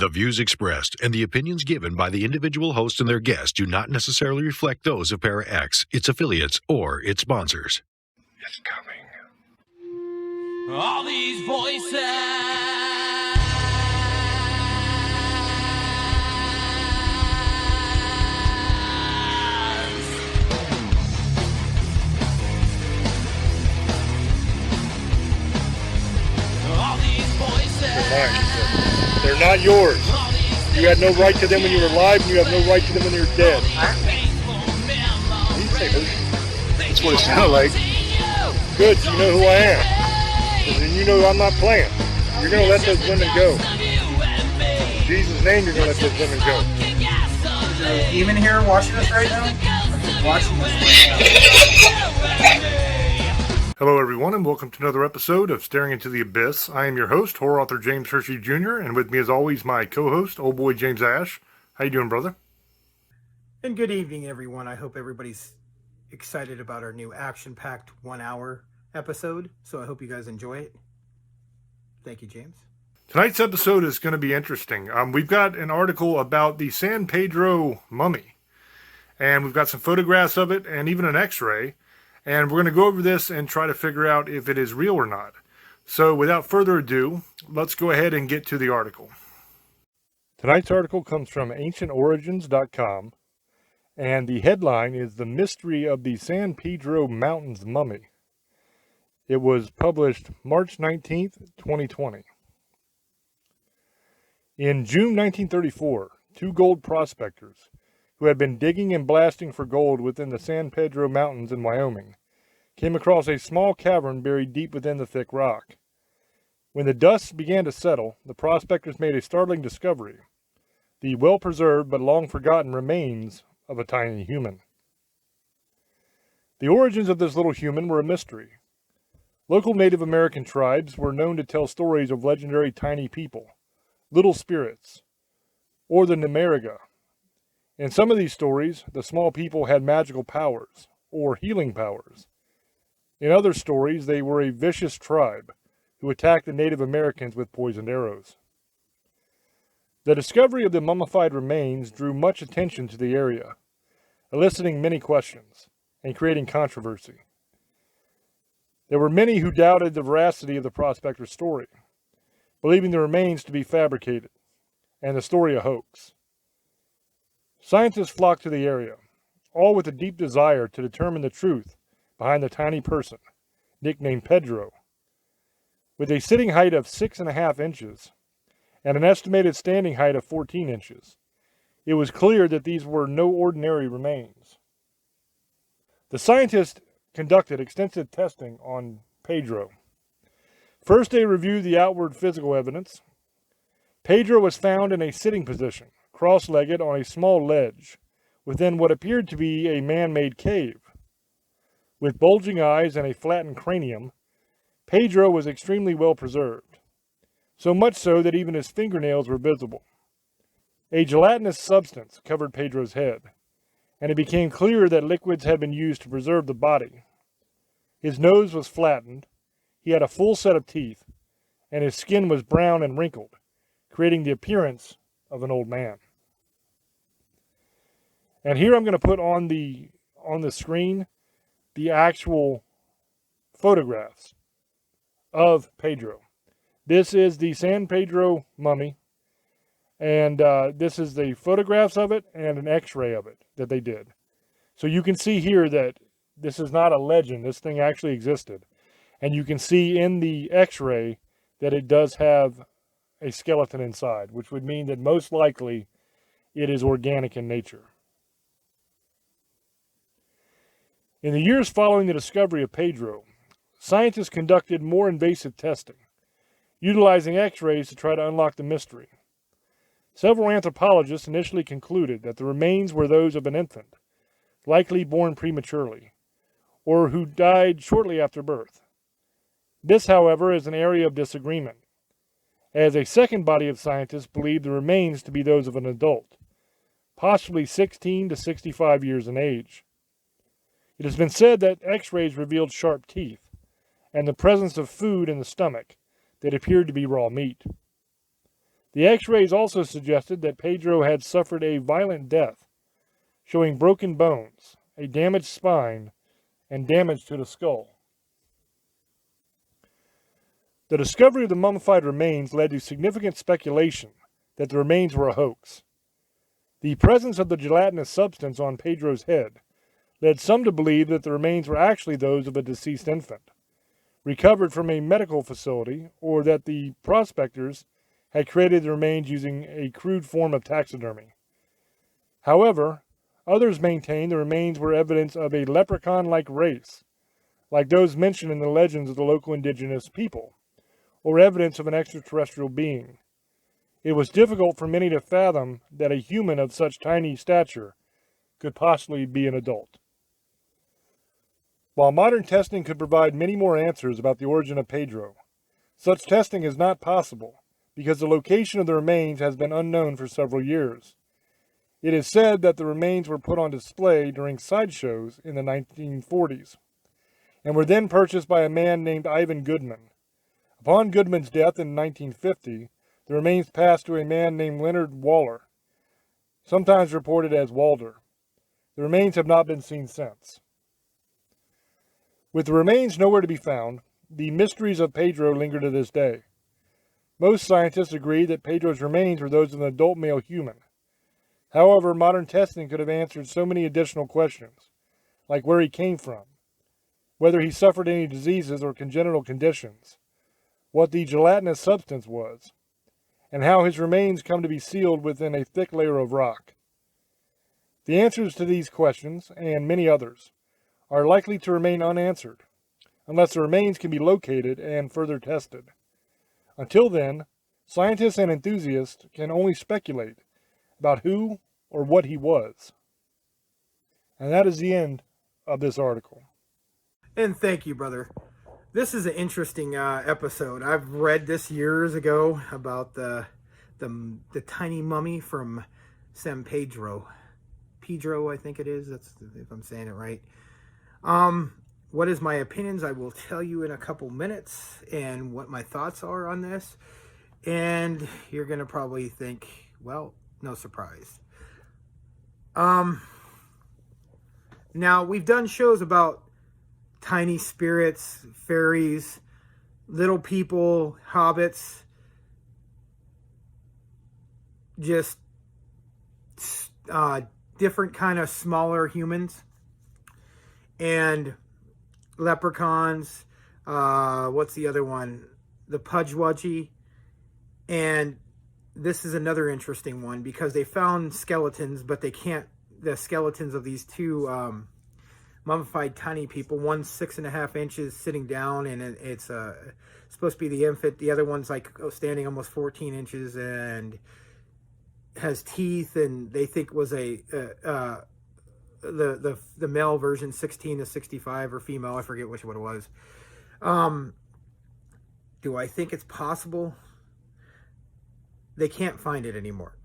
The views expressed and the opinions given by the individual host and their guests do not necessarily reflect those of Para-X, its affiliates, or its sponsors. It's coming. All these voices. All these voices. They're not yours. You had no right to them when you were alive, and you have no right to them when you're dead. That's what it sounded like. Good, so you know who I am. And you know I'm not playing. You're going to let those women go. In Jesus' name, you're going to let those women go. Is there a demon here watching us right now? Watching us right now. Hello, everyone, and welcome to another episode of Staring Into the Abyss. I am your host, horror author James Hershey Jr., and with me, as always, my co-host, old boy James Ash. How you doing, brother? And good evening, everyone. I hope everybody's excited about our new action-packed 1-hour episode, so I hope you guys enjoy it. Thank you, James. Tonight's episode is going to be interesting. We've got an article about the San Pedro Mummy, and we've got some photographs of it and even an x-ray. And we're going to go over this and try to figure out if it is real or not. So without further ado, let's go ahead and get to the article. Tonight's article comes from ancientorigins.com, and the headline is The Mystery of the San Pedro Mountains Mummy. It was published March 19th, 2020. In June 1934, two gold prospectors who had been digging and blasting for gold within the San Pedro Mountains in Wyoming, came across a small cavern buried deep within the thick rock. When the dust began to settle, the prospectors made a startling discovery: the well-preserved but long-forgotten remains of a tiny human. The origins of this little human were a mystery. Local Native American tribes were known to tell stories of legendary tiny people, little spirits, or the Nimeriga. In some of these stories, the small people had magical powers, or healing powers. In other stories, they were a vicious tribe who attacked the Native Americans with poisoned arrows. The discovery of the mummified remains drew much attention to the area, eliciting many questions and creating controversy. There were many who doubted the veracity of the prospector's story, believing the remains to be fabricated and the story a hoax. Scientists flocked to the area, all with a deep desire to determine the truth behind the tiny person, nicknamed Pedro. With a sitting height of 6.5 inches and an estimated standing height of 14 inches, it was clear that these were no ordinary remains. The scientists conducted extensive testing on Pedro. First, they reviewed the outward physical evidence. Pedro was found in a sitting position, cross-legged on a small ledge, within what appeared to be a man-made cave. With bulging eyes and a flattened cranium, Pedro was extremely well preserved, so much so that even his fingernails were visible. A gelatinous substance covered Pedro's head, and it became clear that liquids had been used to preserve the body. His nose was flattened, he had a full set of teeth, and his skin was brown and wrinkled, creating the appearance of an old man. And here I'm going to put on the screen the actual photographs of Pedro. This is the San Pedro Mummy, and this is the photographs of it and an x-ray of it that they did. So you can see here that this is not a legend. This thing actually existed. And you can see in the x-ray that it does have a skeleton inside, which would mean that most likely it is organic in nature. In the years following the discovery of Pedro, scientists conducted more invasive testing, utilizing x-rays to try to unlock the mystery. Several anthropologists initially concluded that the remains were those of an infant, likely born prematurely, or who died shortly after birth. This, however, is an area of disagreement, as a second body of scientists believe the remains to be those of an adult, possibly 16 to 65 years in age. It has been said that x-rays revealed sharp teeth and the presence of food in the stomach that appeared to be raw meat. The x-rays also suggested that Pedro had suffered a violent death, showing broken bones, a damaged spine, and damage to the skull. The discovery of the mummified remains led to significant speculation that the remains were a hoax. The presence of the gelatinous substance on Pedro's head led some to believe that the remains were actually those of a deceased infant, recovered from a medical facility, or that the prospectors had created the remains using a crude form of taxidermy. However, others maintained the remains were evidence of a leprechaun-like race, like those mentioned in the legends of the local indigenous people, or evidence of an extraterrestrial being. It was difficult for many to fathom that a human of such tiny stature could possibly be an adult. While modern testing could provide many more answers about the origin of Pedro, such testing is not possible because the location of the remains has been unknown for several years. It is said that the remains were put on display during sideshows in the 1940s, and were then purchased by a man named Ivan Goodman. Upon Goodman's death in 1950, the remains passed to a man named Leonard Waller, sometimes reported as Walder. The remains have not been seen since. With the remains nowhere to be found, the mysteries of Pedro linger to this day. Most scientists agree that Pedro's remains were those of an adult male human. However, modern testing could have answered so many additional questions, like where he came from, whether he suffered any diseases or congenital conditions, what the gelatinous substance was, and how his remains come to be sealed within a thick layer of rock. The answers to these questions, and many others, are likely to remain unanswered, unless the remains can be located and further tested. Until then, scientists and enthusiasts can only speculate about who or what he was. And that is the end of this article. And thank you, brother. This is an interesting episode. I've read this years ago about the tiny mummy from San Pedro. Pedro, I think it is. That's if I'm saying it right. What is my opinions? I will tell you in a couple minutes, and what my thoughts are on this. And you're gonna probably think, well, no surprise. Now we've done shows about tiny spirits, fairies, little people, hobbits, just different kind of smaller humans, and leprechauns. What's the other one? The Pudgewudgie. And this is another interesting one because they found skeletons, but they can't. The skeletons of these two mummified tiny people. One's 6.5 inches sitting down, and it's supposed to be the infant. The other one's like standing almost 14 inches and has teeth, and they think was the male version, 16 to 65, or female, I forget which one it was. Do I think it's possible? They can't find it anymore,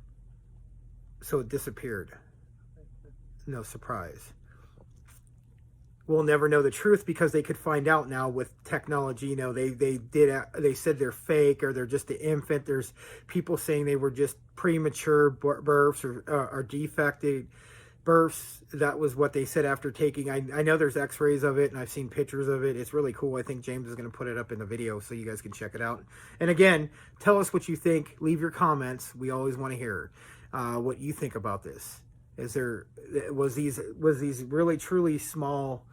so it disappeared. No surprise. We'll never know the truth because they could find out now with technology. You know, they said they're fake, or they're just an infant. There's people saying they were just premature births or defected births. That was what they said after taking. I know there's x-rays of it, and I've seen pictures of it. It's really cool. I think James is going to put it up in the video so you guys can check it out. And again, tell us what you think. Leave your comments. We always want to hear what you think about this. Was these really truly small,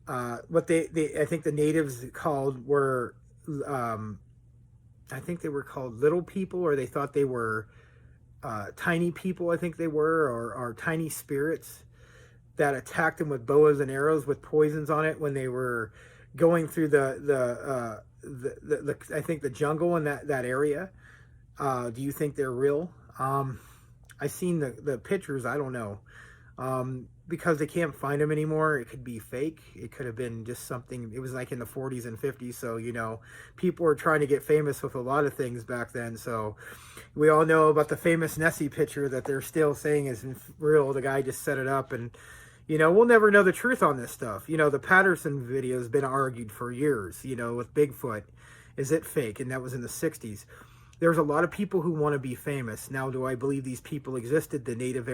what I think the natives called were, I think they were called little people, or they thought they were tiny people, I think they were, or tiny spirits that attacked them with bows and arrows with poisons on it when they were going through the I think the jungle in that area. Do you think they're real? I've seen the pictures. I don't know. Because they can't find them anymore. It could be fake. It could have been just something. It was like in the 40s and 50s. So, you know, people were trying to get famous with a lot of things back then. So we all know about the famous Nessie picture that they're still saying is real. The guy just set it up, and, you know, we'll never know the truth on this stuff. You know, the Patterson video has been argued for years, you know, with Bigfoot. Is it fake? And that was in the 60s. There's a lot of people who want to be famous. Now, do I believe these people existed? The native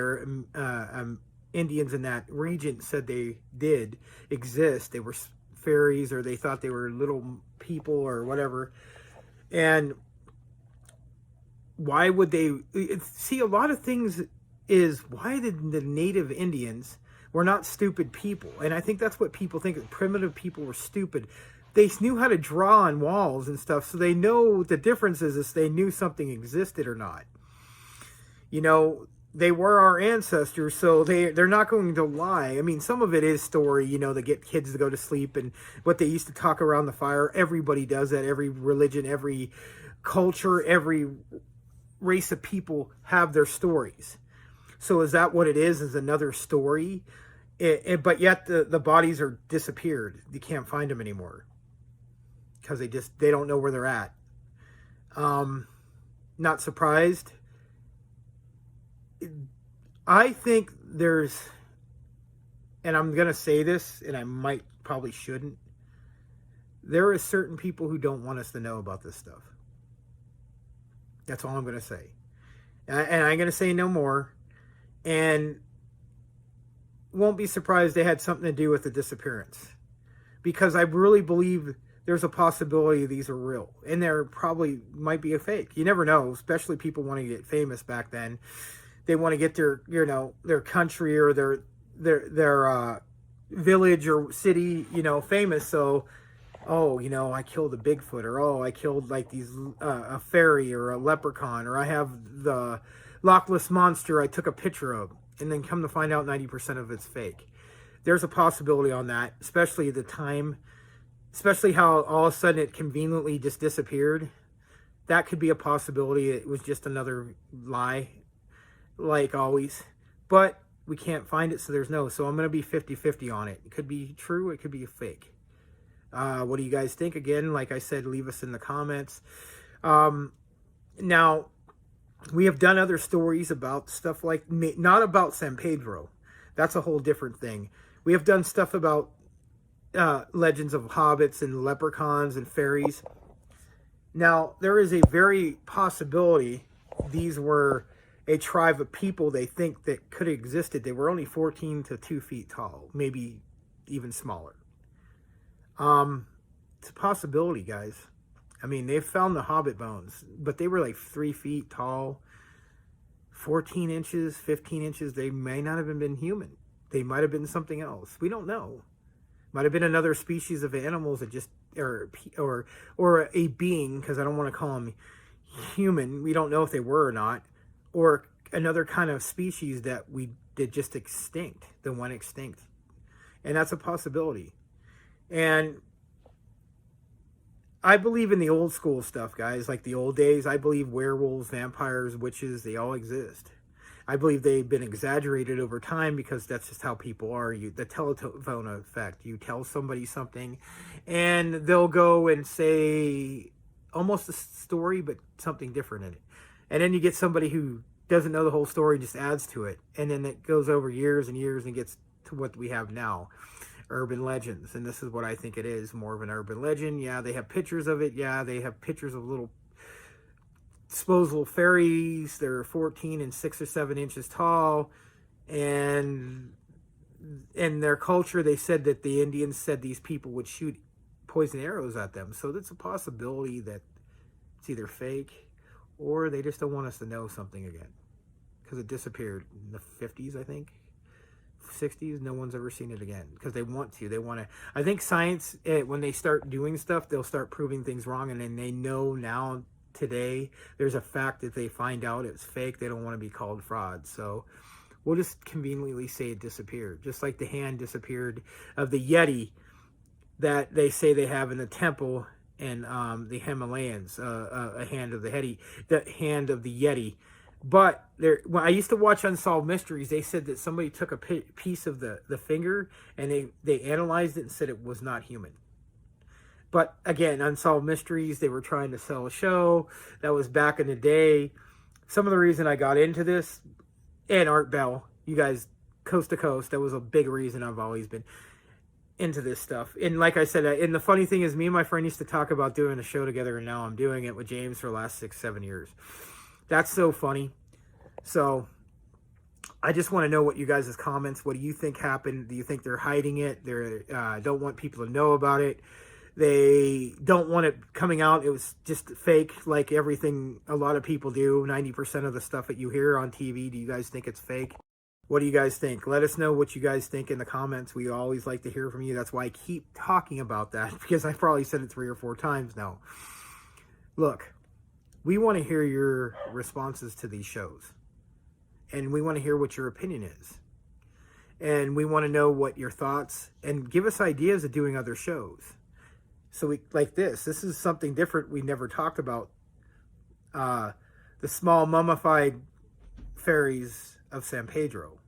Indians in that region said they did exist. They were fairies, or they thought they were little people or whatever. And why would they see? A lot of things is, why did the native Indians were not stupid people? And I think that's what people think. Primitive people were stupid. They knew how to draw on walls and stuff, so they know the difference is they knew something existed or not. You know, they were our ancestors, so they're not going to lie. I mean, some of it is story, you know, they get kids to go to sleep and what they used to talk around the fire. Everybody does that. Every religion, every culture, every race of people have their stories. So is that what it is another story? But yet the bodies are disappeared. You can't find them anymore because they don't know where they're at. Not surprised. I think there's, and I'm going to say this, and I probably shouldn't, there are certain people who don't want us to know about this stuff. That's all I'm going to say. And I'm going to say no more. And won't be surprised they had something to do with the disappearance. Because I really believe there's a possibility these are real. And there probably might be a fake. You never know, especially people want to get famous back then. They want to get their, you know, their country or their village or city, you know, famous. So, oh, you know, I killed a Bigfoot, or oh, I killed like a fairy or a leprechaun, or I have the Loch Ness monster I took a picture of, and then come to find out 90% of it's fake. There's a possibility on that, especially the time, especially how all of a sudden it conveniently just disappeared. That could be a possibility. It was just another lie, like always. But we can't find it, so there's no. So I'm going to be 50-50 on it. It could be true, it could be a fake. What do you guys think? Again, like I said, leave us in the comments. Now, we have done other stories about stuff like, not about San Pedro. That's a whole different thing. We have done stuff about legends of hobbits and leprechauns and fairies. Now, there is a very possibility these were a tribe of people they think that could have existed. They were only 14 to 2 feet tall, maybe even smaller. It's a possibility, guys. I mean, they've found the hobbit bones, but they were like 3 feet tall, 14 inches, 15 inches. They may not have been human. They might have been something else. We don't know. Might have been another species of animals that just, or a being, because I don't want to call them human. We don't know if they were or not, or another kind of species that did just extinct, that went extinct. And that's a possibility. And I believe in the old school stuff, guys, like the old days. I believe werewolves, vampires, witches, they all exist. I believe they've been exaggerated over time because that's just how people are. The telephone effect. You tell somebody something and they'll go and say almost a story, but something different in it. And then you get somebody who doesn't know the whole story and just adds to it. And then it goes over years and years and gets to what we have now. Urban legends. And this is what I think it is, more of an urban legend. Yeah, they have pictures of it. Yeah, they have pictures of little disposable fairies. They're 14 and 6 or 7 inches tall. And in their culture, they said that the Indians said these people would shoot poison arrows at them. So that's a possibility that it's either fake or they just don't want us to know something again. Because it disappeared in the 50s, I think. 60s, no one's ever seen it again because they want to. I think science, when they start doing stuff, they'll start proving things wrong, and then they know now today there's a fact that they find out it's fake. They don't want to be called fraud, so we'll just conveniently say it disappeared, just like the hand disappeared of the Yeti that they say they have in the temple in the Himalayas, a hand of the Yeti. But when I used to watch Unsolved Mysteries, they said that somebody took a piece of the finger and they analyzed it and said it was not human. But again, Unsolved Mysteries, they were trying to sell a show. That was back in the day. Some of the reason I got into this, and Art Bell, you guys, Coast to Coast, that was a big reason I've always been. into this stuff. And like I said, and the funny thing is, me and my friend used to talk about doing a show together, and now I'm doing it with James for the last 6-7 years. That's so funny. So I just want to know what you guys' comments. What do you think happened? Do you think they're hiding it? They don't want people to know about it. They don't want it coming out. It was just fake, like everything a lot of people do. 90% of the stuff that you hear on TV, do you guys think it's fake? What do you guys think? Let us know what you guys think in the comments. We always like to hear from you. That's why I keep talking about that, because I probably said it 3 or 4 times now. Look, we want to hear your responses to these shows. And we want to hear what your opinion is. And we want to know what your thoughts, and give us ideas of doing other shows. So we like this is something different we never talked about. The small mummified fairies of San Pedro.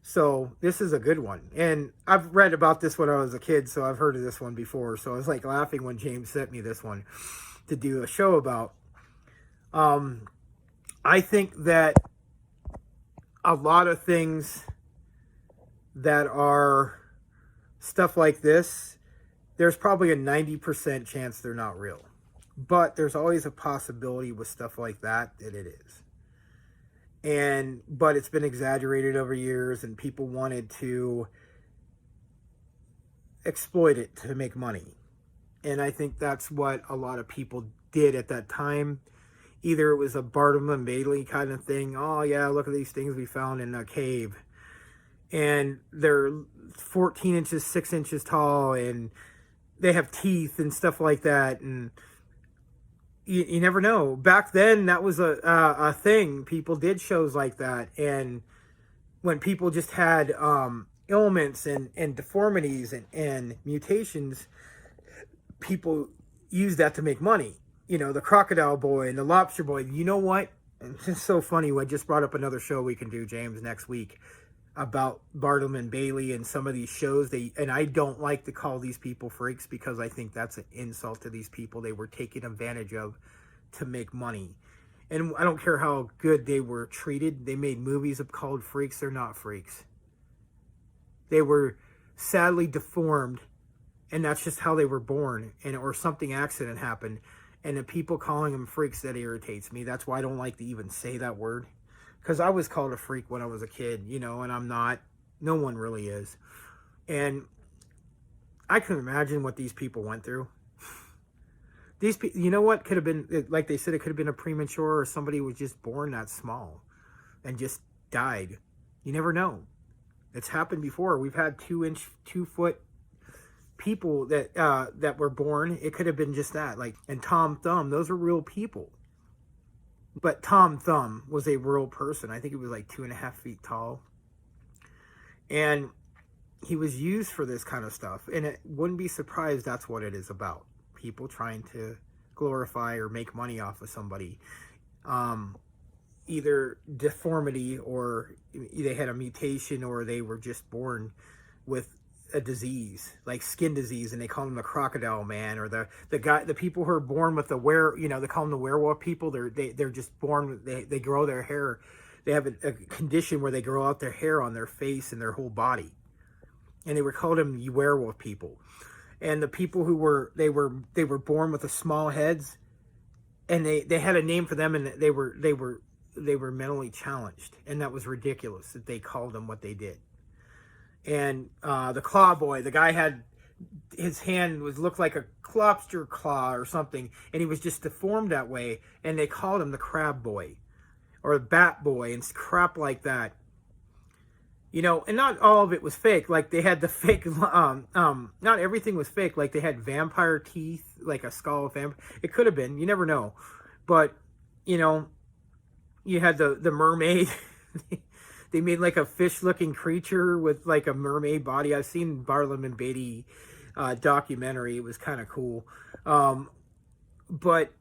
So this is a good one. And I've read about this when I was a kid, so I've heard of this one before. So I was like laughing when James sent me this one to do a show about. I think that a lot of things that are stuff like this, there's probably a 90% chance they're not real. But there's always a possibility with stuff like that it is. But it's been exaggerated over years, and people wanted to exploit it to make money. And I think that's what a lot of people did at that time. Either it was a Barnum and Bailey kind of thing. Oh yeah, look at these things we found in a cave. And they're 14 inches, 6 inches tall, and they have teeth and stuff like that. And you never know. Back then, that was a thing. People did shows like that. And when people just had ailments and deformities and mutations, people used that to make money. You know, the crocodile boy and the lobster boy. You know what? It's just so funny. I just brought up another show we can do, James, next week about Barnum and Bailey and some of these shows. And I don't like to call these people freaks, because I think that's an insult to these people. They were taken advantage of to make money. And I don't care how good they were treated. They made movies called freaks. They're not freaks. They were sadly deformed, and that's just how they were born, or something accident happened. And the people calling them freaks, that irritates me. That's why I don't like to even say that word. Because I was called a freak when I was a kid, and I'm not. No one really is. And I can imagine what these people went through. These people, you know what? Could have been, like they said, it could have been a premature, or somebody was just born that small and just died. You never know. It's happened before. We've had 2-foot people that were born. It could have been just that. And Tom Thumb, those are real people. But Tom Thumb was a real person. I think he was 2.5 feet tall. And he was used for this kind of stuff. And it wouldn't be surprised that's what it is about. People trying to glorify or make money off of somebody. Either deformity, or they had a mutation, or they were just born with a disease, like skin disease, and they call them the crocodile man, or the people who are born with they call them the werewolf people. They're just born, they grow their hair. They have a condition where they grow out their hair on their face and their whole body, and they were called them werewolf people. And the people who were born with the small heads, and they had a name for them, and they were mentally challenged, and that was ridiculous that they called them what they did. And the claw boy, the guy had, his hand looked like a lobster claw or something, and he was just deformed that way, and they called him the crab boy or the bat boy and crap like that. And not all of it was fake. Like they had the fake, not everything was fake. Like they had vampire teeth, like a skull of vampire. It could have been, you never know. But, you had the mermaid. They made like a fish-looking creature with like a mermaid body. I've seen Barnum and Bailey documentary. It was kind of cool. But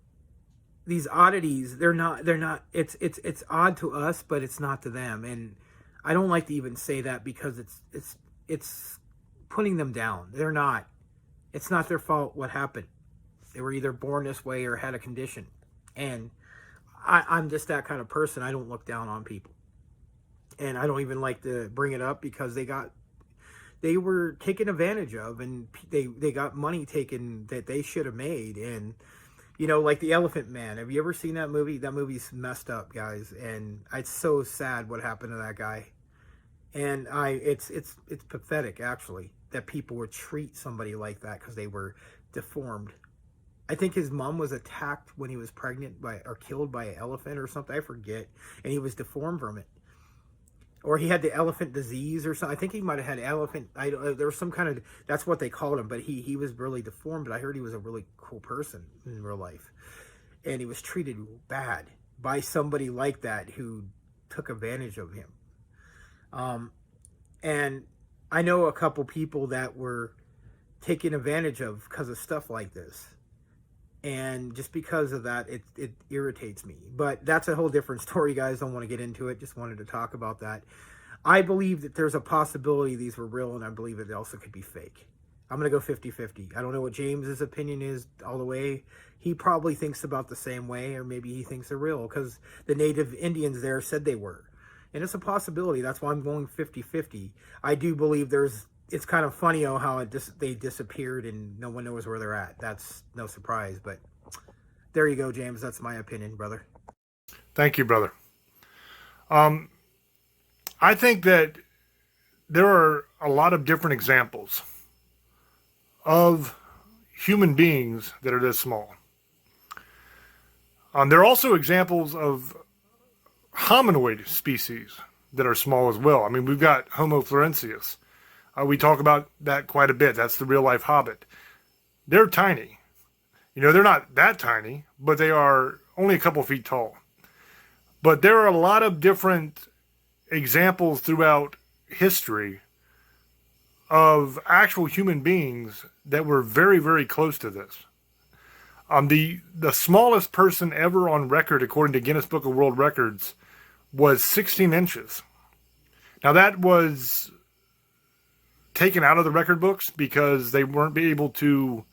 these oddities, they're not. It's odd to us, but it's not to them. And I don't like to even say that, because it's putting them down. They're not. It's not their fault what happened. They were either born this way or had a condition. And I'm just that kind of person. I don't look down on people. And I don't even like to bring it up, because they got they were taken advantage of, and they got money taken that they should have made. And like the Elephant Man. Have you ever seen that movie? That movie's messed up, guys, and it's so sad what happened to that guy. And it's pathetic, actually, that people would treat somebody like that because they were deformed. I think his mom was attacked when he was pregnant or killed by an elephant or something. I forget. And he was deformed from it. Or he had the elephant disease or something. I think he might have had elephant. There was some kind of, that's what they called him. But he was really deformed. But I heard he was a really cool person in real life. And he was treated bad by somebody like that who took advantage of him. And I know a couple people that were taken advantage of because of stuff like this. And just because of that, it irritates me. But that's a whole different story, guys. Don't want to get into it. Just wanted to talk about that. I believe that there's a possibility these were real, and I believe that they also could be fake. I'm going to go 50-50. I don't know what James's opinion is all the way. He probably thinks about the same way, or maybe he thinks they're real, because the native Indians there said they were. And it's a possibility. That's why I'm going 50-50. I do believe it's kind of funny how they disappeared and no one knows where they're at. That's no surprise, but there you go, James. That's my opinion, brother. Thank you, brother. I think that there are a lot of different examples of human beings that are this small. There are also examples of hominoid species that are small as well. I mean, we've got Homo florensis. We talk about that quite a bit. That's the real-life hobbit. They're tiny. They're not that tiny, but they are only a couple feet tall. But there are a lot of different examples throughout history of actual human beings that were very, very close to this. The smallest person ever on record, according to Guinness Book of World Records, was 16 inches. Now, that was taken out of the record books because they weren't able to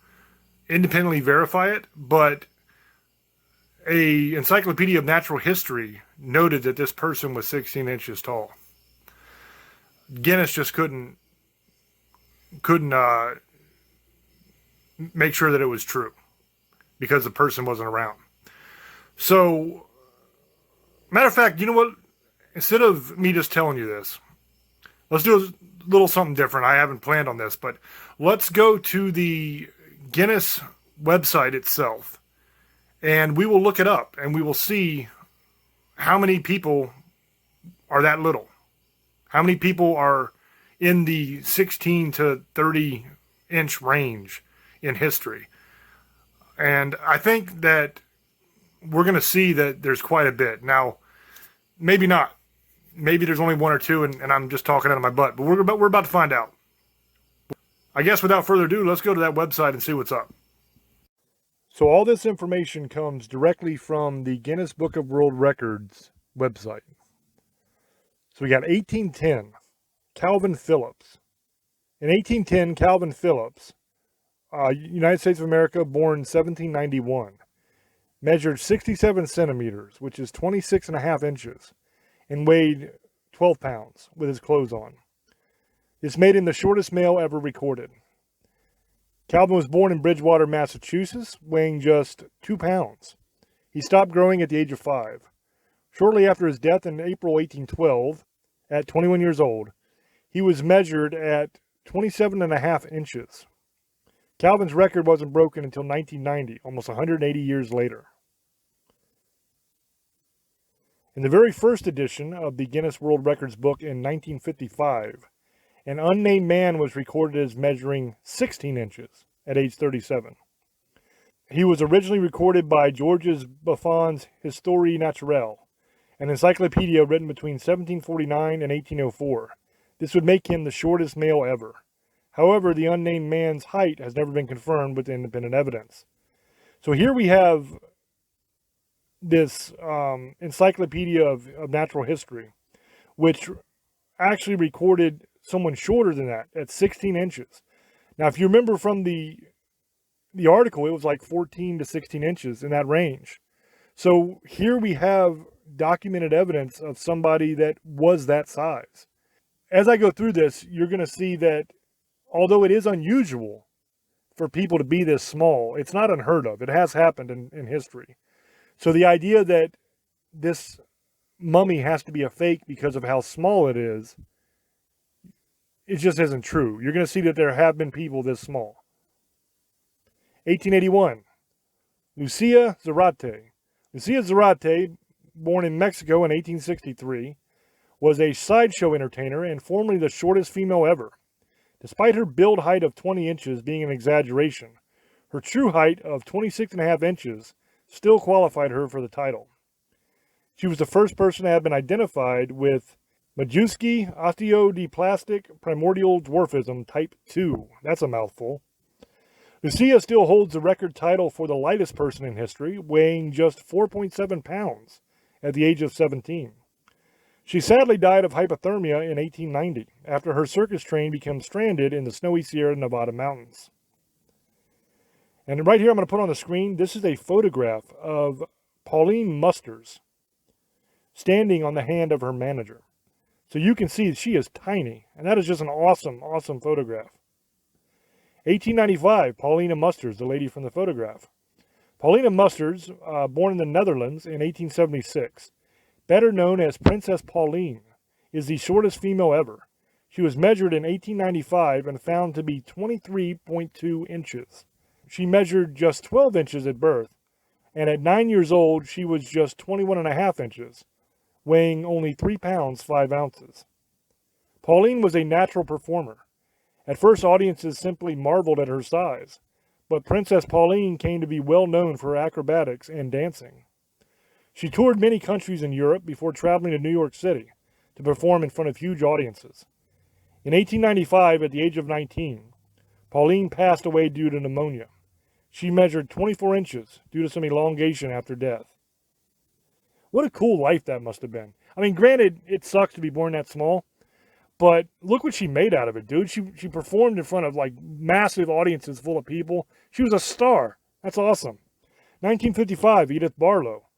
independently verify it, but a Encyclopedia of Natural History noted that this person was 16 inches tall. Guinness just couldn't make sure that it was true because the person wasn't around. So, matter of fact, you know what? Instead of me just telling you this, let's do a little something different. I haven't planned on this, but let's go to the Guinness website itself, and we will look it up, and we will see how many people are that little. How many people are in the 16 to 30 inch range in history. And I think that we're going to see that there's quite a bit. Now, maybe not. Maybe there's only one or two, and I'm just talking out of my butt. But we're about to find out. I guess without further ado, let's go to that website and see what's up. So all this information comes directly from the Guinness Book of World Records website. So we got 1810, Calvin Phillips. In 1810, Calvin Phillips, United States of America, born 1791, measured 67 centimeters, which is 26.5 inches, and weighed 12 pounds with his clothes on. This made him the shortest male ever recorded. Calvin was born in Bridgewater, Massachusetts, weighing just 2 pounds. He stopped growing at the age of 5. Shortly after his death in April 1812, at 21 years old, he was measured at 27.5 inches. Calvin's record wasn't broken until 1990, almost 180 years later. In the very first edition of the Guinness World Records book in 1955, an unnamed man was recorded as measuring 16 inches at age 37. He was originally recorded by Georges Buffon's Histoire Naturelle, an encyclopedia written between 1749 and 1804. This would make him the shortest male ever. However, the unnamed man's height has never been confirmed with independent evidence. So here we have this encyclopedia of natural history, which actually recorded someone shorter than that at 16 inches. Now, if you remember from the article, it was like 14 to 16 inches in that range. So here we have documented evidence of somebody that was that size. as I go through this, you're going to see that although it is unusual for people to be this small, it's not unheard of. It has happened in history. So the idea that this mummy has to be a fake because of how small it is, it just isn't true. You're going to see that there have been people this small. 1881, Lucia Zarate. Lucia Zarate, born in Mexico in 1863, was a sideshow entertainer and formerly the shortest female ever. Despite her build height of 20 inches being an exaggeration, her true height of 26.5 inches still qualified her for the title. She was the first person to have been identified with Majewski osteodyplastic primordial dwarfism type 2. That's a mouthful. Lucia still holds the record title for the lightest person in history, weighing just 4.7 pounds at the age of 17. She sadly died of hypothermia in 1890 after her circus train became stranded in the snowy Sierra Nevada mountains. And right here I'm going to put on the screen, this is a photograph of Pauline Musters standing on the hand of her manager. So you can see she is tiny, and that is just an awesome, awesome photograph. 1895, Paulina Musters, the lady from the photograph. Paulina Musters, born in the Netherlands in 1876, better known as Princess Pauline, is the shortest female ever. She was measured in 1895 and found to be 23.2 inches. She measured just 12 inches at birth, and at 9 years old, she was just 21.5 inches, weighing only 3 pounds 5 ounces. Pauline was a natural performer. At first, audiences simply marveled at her size, but Princess Pauline came to be well known for her acrobatics and dancing. She toured many countries in Europe before traveling to New York City to perform in front of huge audiences. In 1895, at the age of 19, Pauline passed away due to pneumonia. She measured 24 inches due to some elongation after death. What a cool life that must have been. I mean, granted, it sucks to be born that small, but look what she made out of it, dude. She performed in front of, like, massive audiences full of people. She was a star. That's awesome. 1955, Edith Barlow.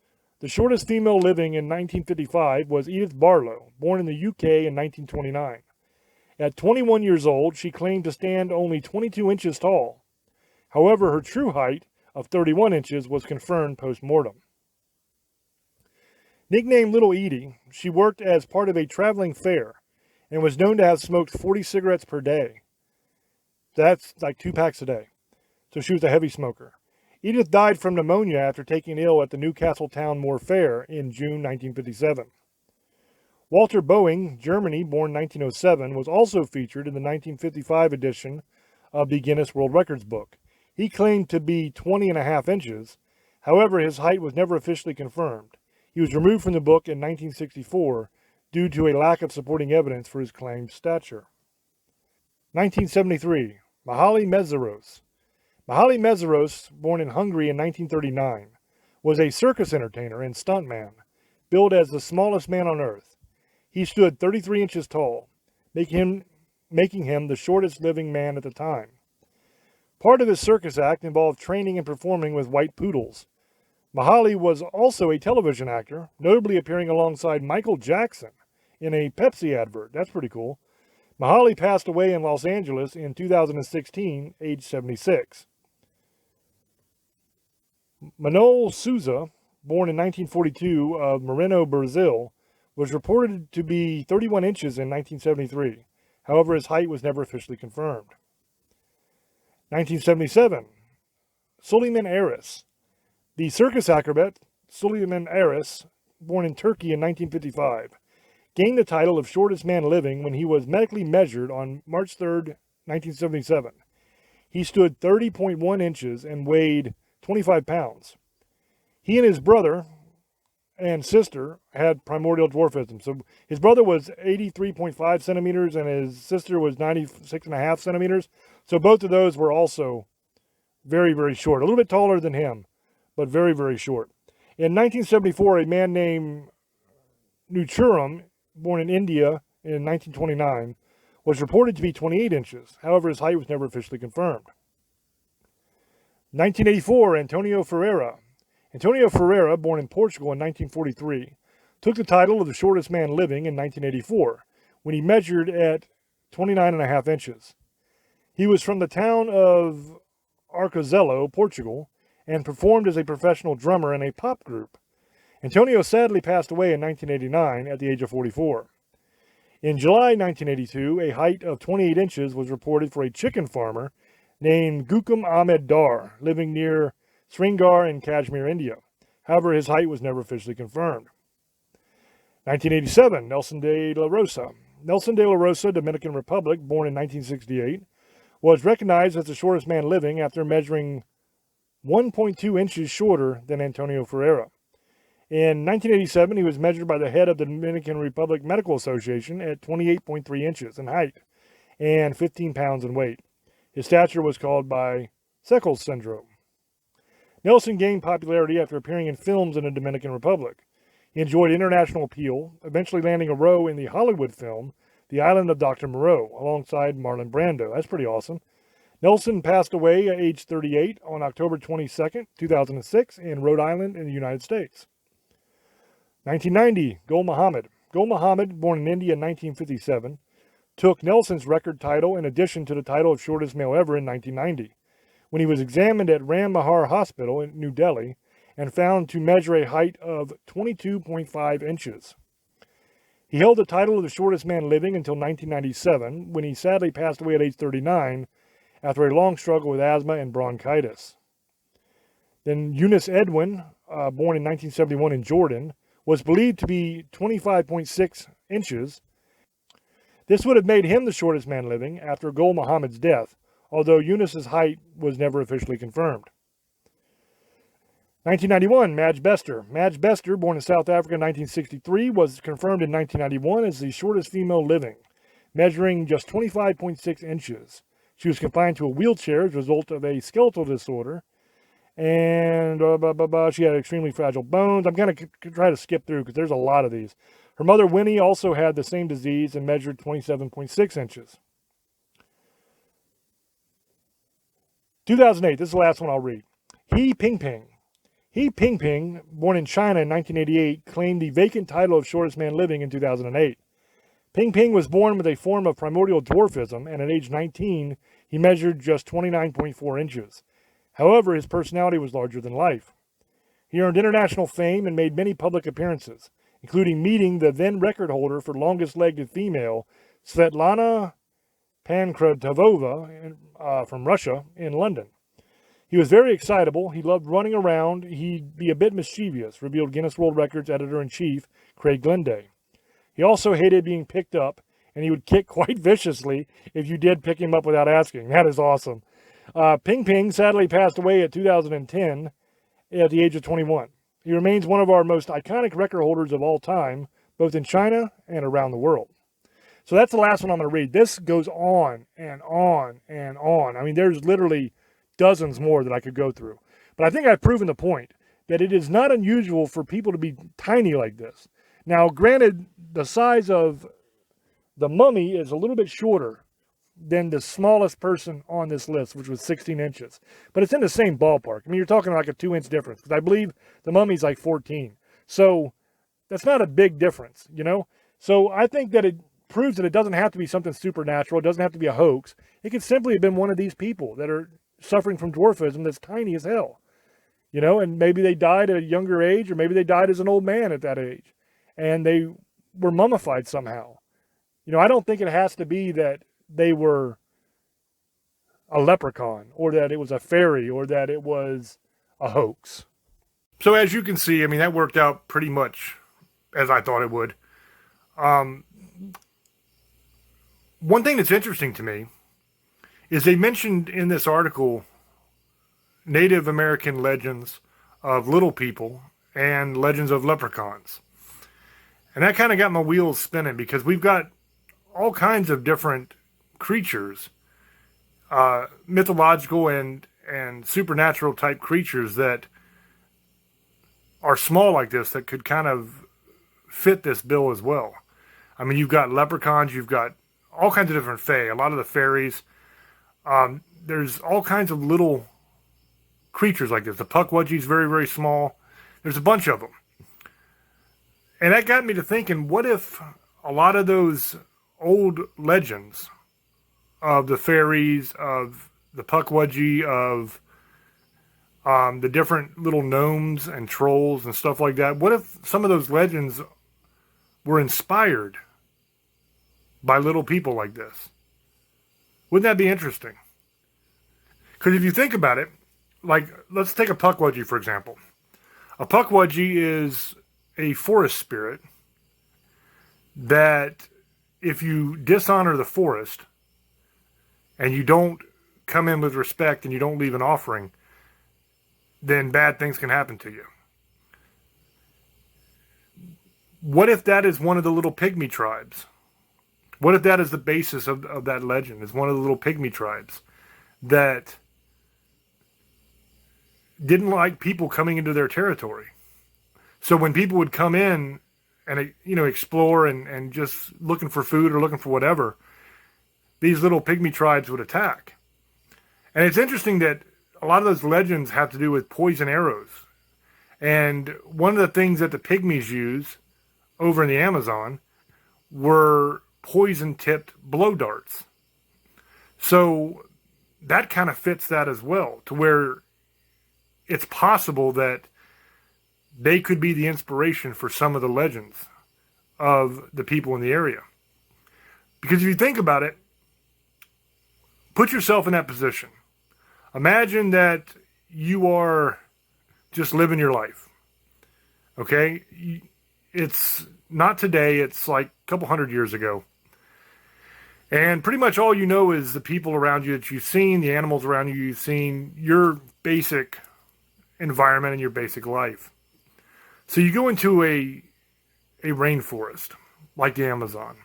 The shortest female living in 1955 was Edith Barlow, born in the UK in 1929. At 21 years old, she claimed to stand only 22 inches tall. However, her true height of 31 inches was confirmed post-mortem. Nicknamed Little Edie, she worked as part of a traveling fair and was known to have smoked 40 cigarettes per day. That's like 2 packs a day. So she was a heavy smoker. Edith died from pneumonia after taking ill at the Newcastle Town Moor Fair in June 1957. Walter Boeing, Germany, born 1907, was also featured in the 1955 edition of the Guinness World Records book. He claimed to be 20.5 inches. However, his height was never officially confirmed. He was removed from the book in 1964 due to a lack of supporting evidence for his claimed stature. 1973, Mihaly Medzeros. Mihaly Medzeros, born in Hungary in 1939, was a circus entertainer and stuntman, billed as the smallest man on earth. He stood 33 inches tall, making him the shortest living man at the time. Part of his circus act involved training and performing with white poodles. Mihaly was also a television actor, notably appearing alongside Michael Jackson in a Pepsi advert. That's pretty cool. Mihaly passed away in Los Angeles in 2016, age 76. Manol Souza, born in 1942 of Moreno, Brazil, was reported to be 31 inches in 1973. However, his height was never officially confirmed. 1977, Suleiman Aris. The circus acrobat, Suleiman Aris, born in Turkey in 1955, gained the title of shortest man living when he was medically measured on March 3, 1977. He stood 30.1 inches and weighed 25 pounds. He and his brother and sister had primordial dwarfism. So his brother was 83.5 centimeters and his sister was 96.5 centimeters. So both of those were also very, very short. A little bit taller than him, but very, very short. In 1974, a man named Nuchuram, born in India in 1929, was reported to be 28 inches. However, his height was never officially confirmed. 1984, Antonio Ferreira. Antonio Ferreira, born in Portugal in 1943, took the title of the shortest man living in 1984, when he measured at 29.5 inches. He was from the town of Arcozelo, Portugal, and performed as a professional drummer in a pop group. Antonio sadly passed away in 1989 at the age of 44. In July 1982, a height of 28 inches was reported for a chicken farmer named Gukum Ahmed Dar, living near Srinagar in Kashmir, India. However, his height was never officially confirmed. 1987, Nelson de la Rosa. Nelson de la Rosa, Dominican Republic, born in 1968, was recognized as the shortest man living after measuring 1.2 inches shorter than Antonio Ferreira. In 1987, he was measured by the head of the Dominican Republic Medical Association at 28.3 inches in height and 15 pounds in weight. His stature was called by Seckles syndrome. Nelson gained popularity after appearing in films in the Dominican Republic. He enjoyed international appeal, eventually landing a role in the Hollywood film The Island of Dr. Moreau, alongside Marlon Brando. That's pretty awesome. Nelson passed away at age 38 on October 22, 2006, in Rhode Island in the United States. 1990, Gul Muhammad. Gul Muhammad, born in India in 1957, took Nelson's record title in addition to the title of shortest male ever in 1990, when he was examined at Ram Mahar Hospital in New Delhi and found to measure a height of 22.5 inches. He held the title of the shortest man living until 1997, when he sadly passed away at age 39 after a long struggle with asthma and bronchitis. Then Eunice Edwin, born in 1971 in Jordan, was believed to be 25.6 inches. This would have made him the shortest man living after Gul Muhammad's death, although Eunice's height was never officially confirmed. 1991, Madge Bester. Madge Bester, born in South Africa in 1963, was confirmed in 1991 as the shortest female living, measuring just 25.6 inches. She was confined to a wheelchair as a result of a skeletal disorder, and she had extremely fragile bones. I'm going to try to skip through because there's a lot of these. Her mother, Winnie, also had the same disease and measured 27.6 inches. 2008, this is the last one I'll read. He Pingping. He Pingping, born in China in 1988, claimed the vacant title of shortest man living in 2008. Pingping was born with a form of primordial dwarfism, and at age 19, he measured just 29.4 inches. However, his personality was larger than life. He earned international fame and made many public appearances, including meeting the then record holder for longest-legged female, Svetlana Pankratova, from Russia, in London. He was very excitable. He loved running around. He'd be a bit mischievous, revealed Guinness World Records editor-in-chief Craig Glenday. He also hated being picked up, and he would kick quite viciously if you did pick him up without asking. That is awesome. Ping Ping sadly passed away at 2010 at the age of 21. He remains one of our most iconic record holders of all time, both in China and around the world. So that's the last one I'm going to read. This goes on and on and on. I mean, there's literally dozens more that I could go through. But I think I've proven the point that it is not unusual for people to be tiny like this. Now, granted, the size of the mummy is a little bit shorter than the smallest person on this list, which was 16 inches. But it's in the same ballpark. I mean, you're talking like a 2-inch difference, because I believe the mummy's like 14. So that's not a big difference, you know? So I think that it proves that it doesn't have to be something supernatural. It doesn't have to be a hoax. It could simply have been one of these people that are suffering from dwarfism that's tiny as hell. You know, and maybe they died at a younger age, or maybe they died as an old man at that age. And they were mummified somehow. You know, I don't think it has to be that they were a leprechaun, or that it was a fairy, or that it was a hoax. So as you can see, I mean, that worked out pretty much as I thought it would. One thing that's interesting to me is they mentioned in this article Native American legends of little people and legends of leprechauns. And that kind of got my wheels spinning, because we've got all kinds of different creatures, mythological and supernatural type creatures that are small like this, that could kind of fit this bill as well. I mean, you've got leprechauns, you've got all kinds of different fae, a lot of the fairies. There's all kinds of little creatures like this. The Pukwudgie's very, very small. There's a bunch of them. And that got me to thinking, what if a lot of those old legends of the fairies, of the Pukwudgie, of the different little gnomes and trolls and stuff like that. What if some of those legends were inspired by little people like this? Wouldn't that be interesting? Because if you think about it, like, let's take a Pukwudgie, for example. A Pukwudgie is a forest spirit that, if you dishonor the forest and you don't come in with respect and you don't leave an offering, then bad things can happen to you. What if that is one of the little pygmy tribes? What if that is the basis of that legend? Is one of the little pygmy tribes that didn't like people coming into their territory. So when people would come in and, explore and just looking for food or looking for whatever, these little pygmy tribes would attack. And it's interesting that a lot of those legends have to do with poison arrows. And one of the things that the pygmies use over in the Amazon were poison-tipped blow darts. So that kind of fits that as well, to where it's possible that they could be the inspiration for some of the legends of the people in the area. Because if you think about it, put yourself in that position. Imagine that you are just living your life. Okay? It's not today, it's like a couple hundred years ago. And pretty much all you know is the people around you that you've seen, the animals around you you've seen, your basic environment and your basic life. So you go into a rainforest, like the Amazon,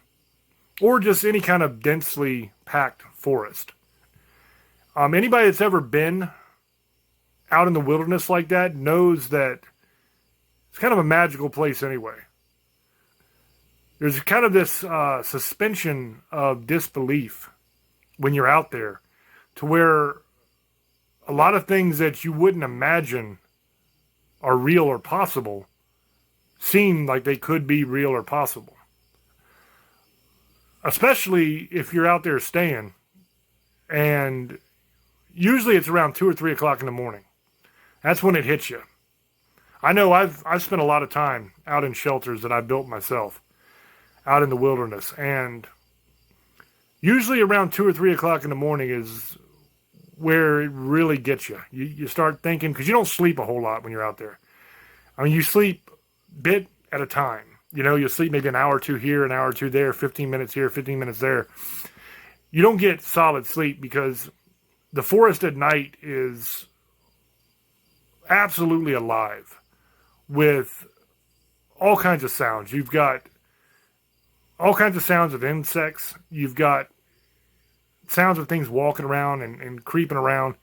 or just any kind of densely packed forest. Anybody that's ever been out in the wilderness like that knows that it's kind of a magical place anyway. There's kind of this suspension of disbelief when you're out there, to where a lot of things that you wouldn't imagine are real or possible seem like they could be real or possible. Especially if you're out there staying, and usually it's around 2 or 3 o'clock in the morning. That's when it hits you. I know I've spent a lot of time out in shelters that I built myself, out in the wilderness, and usually around 2 or 3 o'clock in the morning is where it really gets you. You start thinking, because you don't sleep a whole lot when you're out there. I mean, you sleep bit at a time. You'll sleep maybe an hour or two here, an hour or two there, 15 minutes here, 15 minutes there. You don't get solid sleep because the forest at night is absolutely alive with all kinds of sounds. You've got all kinds of sounds of insects. You've got sounds of things walking around and creeping around.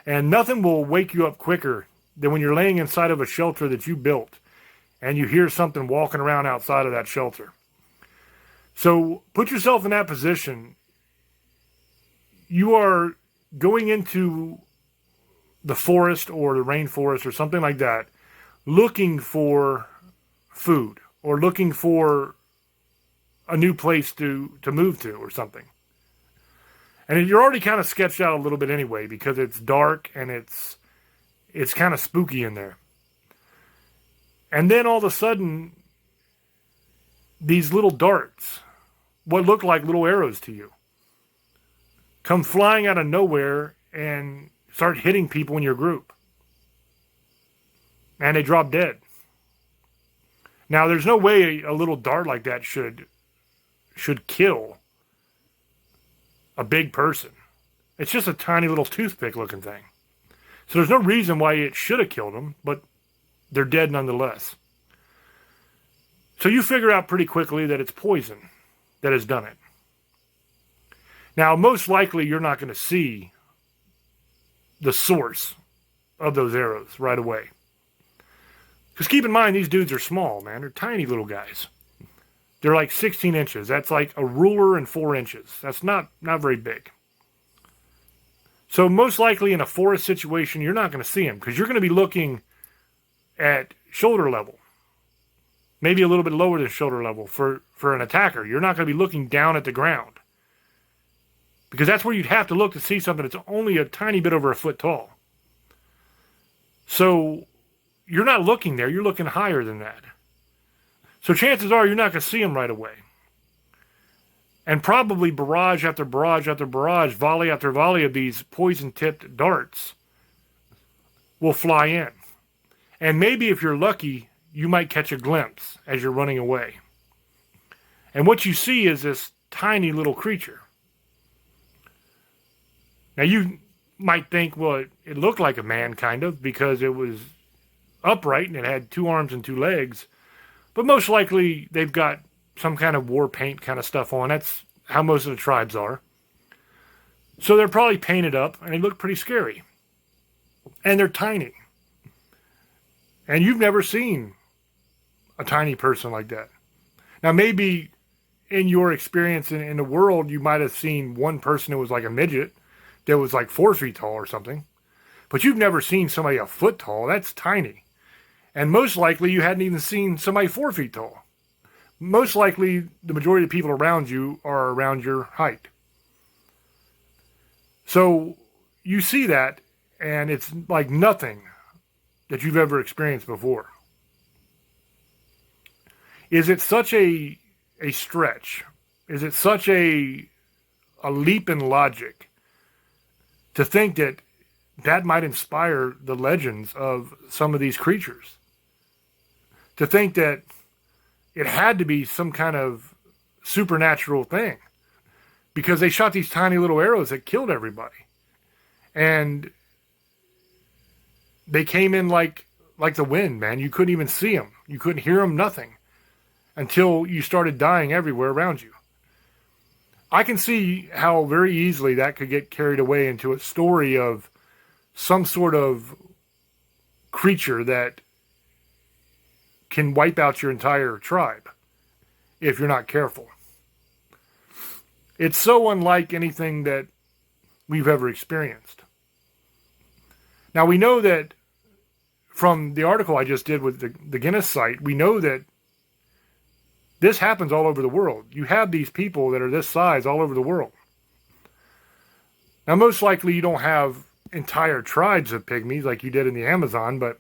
And nothing will wake you up quicker than when you're laying inside of a shelter that you built and you hear something walking around outside of that shelter. So put yourself in that position. You are going into the forest or the rainforest or something like that, looking for food or looking for a new place to move to or something. And you're already kind of sketched out a little bit anyway, because it's dark and it's kind of spooky in there. And then all of a sudden, these little darts, what look like little arrows to you, come flying out of nowhere and start hitting people in your group. And they drop dead. Now, there's no way a little dart like that should kill a big person. It's just a tiny little toothpick looking thing. So there's no reason why it should have killed them, but they're dead nonetheless. So you figure out pretty quickly that it's poison that has done it. Now, most likely you're not going to see the source of those arrows right away. Because keep in mind, these dudes are small, man. They're tiny little guys. They're like 16 inches. That's like a ruler and 4 inches. That's not very big. So most likely in a forest situation, you're not going to see them because you're going to be looking at shoulder level. maybe a little bit lower than shoulder level for an attacker. You're not going to be looking down at the ground, because that's where you'd have to look to see something that's only a tiny bit over a foot tall. So you're not looking there, you're looking higher than that. So chances are you're not going to see them right away. And probably barrage after barrage after barrage, volley after volley of these poison-tipped darts will fly in. And maybe if you're lucky, you might catch a glimpse as you're running away. And what you see is this tiny little creature. Now you might think, well, it looked like a man, kind of, because it was upright and it had 2 arms and 2 legs. But most likely they've got some kind of war paint kind of stuff on. That's how most of the tribes are. So they're probably painted up and they look pretty scary. And they're tiny. And you've never seen a tiny person like that. Now maybe in your experience in the world, you might have seen one person who was like a midget that was like 4 feet tall or something. But you've never seen somebody a foot tall. That's tiny. And most likely you hadn't even seen somebody 4 feet tall. Most likely the majority of the people around you are around your height. So you see that, and it's like nothing that you've ever experienced before. Is it such a stretch? Is it such a leap in logic to think that that might inspire the legends of some of these creatures? To think that it had to be some kind of supernatural thing, because they shot these tiny little arrows that killed everybody. And they came in like the wind, man. You couldn't even see them. You couldn't hear them, nothing, until you started dying everywhere around you. I can see how very easily that could get carried away into a story of some sort of creature that can wipe out your entire tribe if you're not careful. It's so unlike anything that we've ever experienced. Now, we know that from the article I just did with the Guinness site, we know that this happens all over the world. You have these people that are this size all over the world. Now, most likely you don't have entire tribes of pygmies like you did in the Amazon, but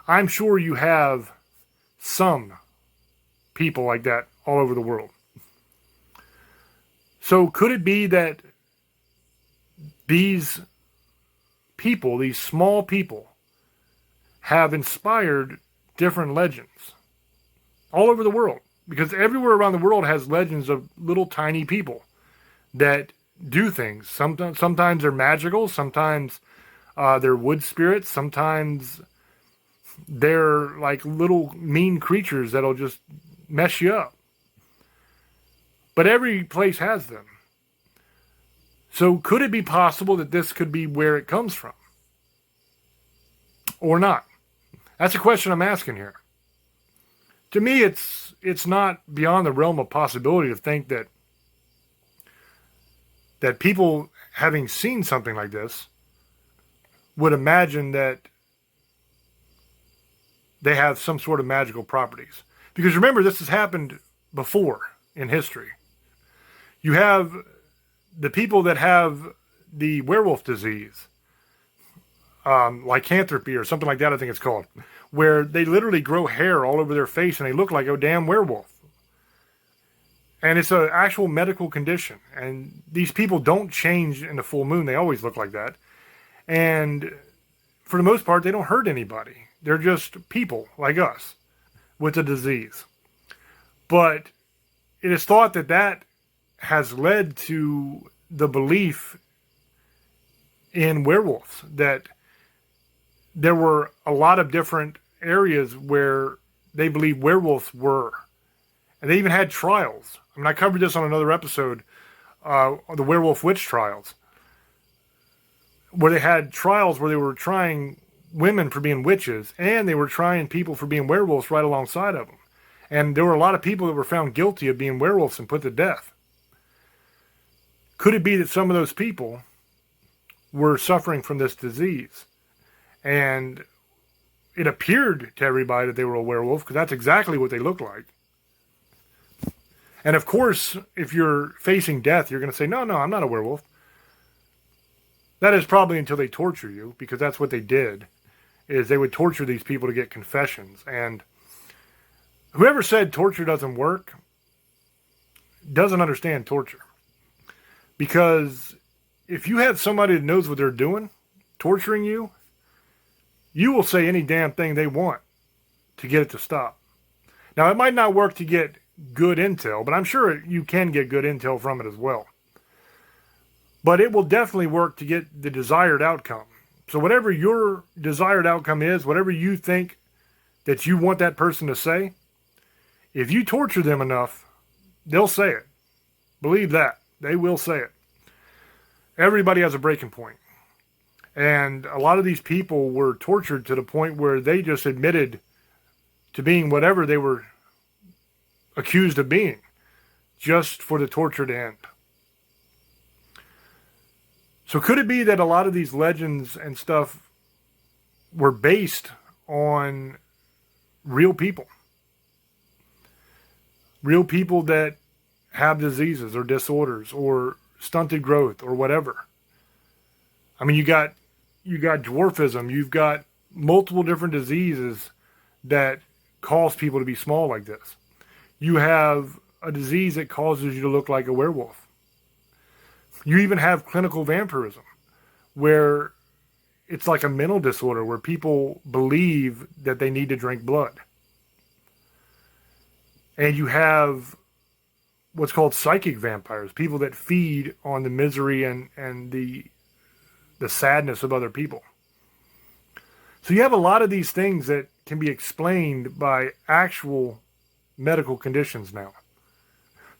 I'm sure you have some people like that all over the world. So could it be that these people, these small people, have inspired different legends all over the world? Because everywhere around the world has legends of little tiny people that do things. Sometimes they're magical, sometimes they're wood spirits, sometimes they're like little mean creatures that'll just mess you up. But every place has them. So could it be possible that this could be where it comes from? Or not? That's a question I'm asking here. To me, it's not beyond the realm of possibility to think that people, having seen something like this, would imagine that they have some sort of magical properties. Because remember, this has happened before in history. You have the people that have the werewolf disease, lycanthropy or something like that, I think it's called, where they literally grow hair all over their face and they look like a damn werewolf. And it's an actual medical condition. And these people don't change in the full moon. They always look like that. And for the most part, they don't hurt anybody. They're just people like us with a disease. But it is thought that that has led to the belief in werewolves, that there were a lot of different areas where they believe werewolves were. And they even had trials. I mean, I covered this on another episode, the werewolf witch trials, where they had trials where they were trying women for being witches, and they were trying people for being werewolves right alongside of them. And there were a lot of people that were found guilty of being werewolves and put to death. Could it be that some of those people were suffering from this disease? And it appeared to everybody that they were a werewolf, because that's exactly what they looked like. And of course, if you're facing death, you're going to say, no, I'm not a werewolf. That is probably until they torture you, because that's what they did, is they would torture these people to get confessions. And whoever said torture doesn't work doesn't understand torture. Because if you have somebody that knows what they're doing, torturing you, you will say any damn thing they want to get it to stop. Now, it might not work to get good intel, but I'm sure you can get good intel from it as well. But it will definitely work to get the desired outcome. So whatever your desired outcome is, whatever you think that you want that person to say, if you torture them enough, they'll say it. Believe that. They will say it. Everybody has a breaking point. And a lot of these people were tortured to the point where they just admitted to being whatever they were accused of being, just for the torture to end. So could it be that a lot of these legends and stuff were based on real people? Real people that have diseases or disorders or stunted growth or whatever. I mean, you got dwarfism, you've got multiple different diseases that cause people to be small like this. You have a disease that causes you to look like a werewolf. You even have clinical vampirism, where it's like a mental disorder where people believe that they need to drink blood. And you have what's called psychic vampires, people that feed on the misery and the sadness of other people. So you have a lot of these things that can be explained by actual medical conditions now.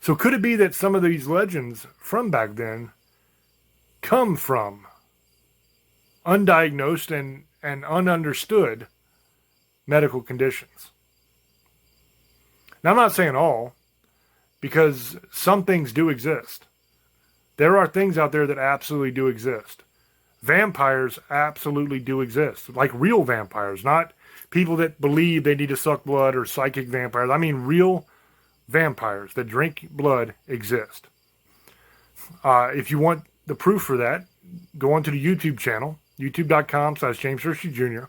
So could it be that some of these legends from back then come from undiagnosed and ununderstood medical conditions? Now, I'm not saying all, because some things do exist. There are things out there that absolutely do exist. Vampires absolutely do exist, like real vampires, not people that believe they need to suck blood or psychic vampires. I mean real vampires that drink blood exist. If you want the proof for that, go onto the YouTube channel, youtube.com/James Hershey Jr.,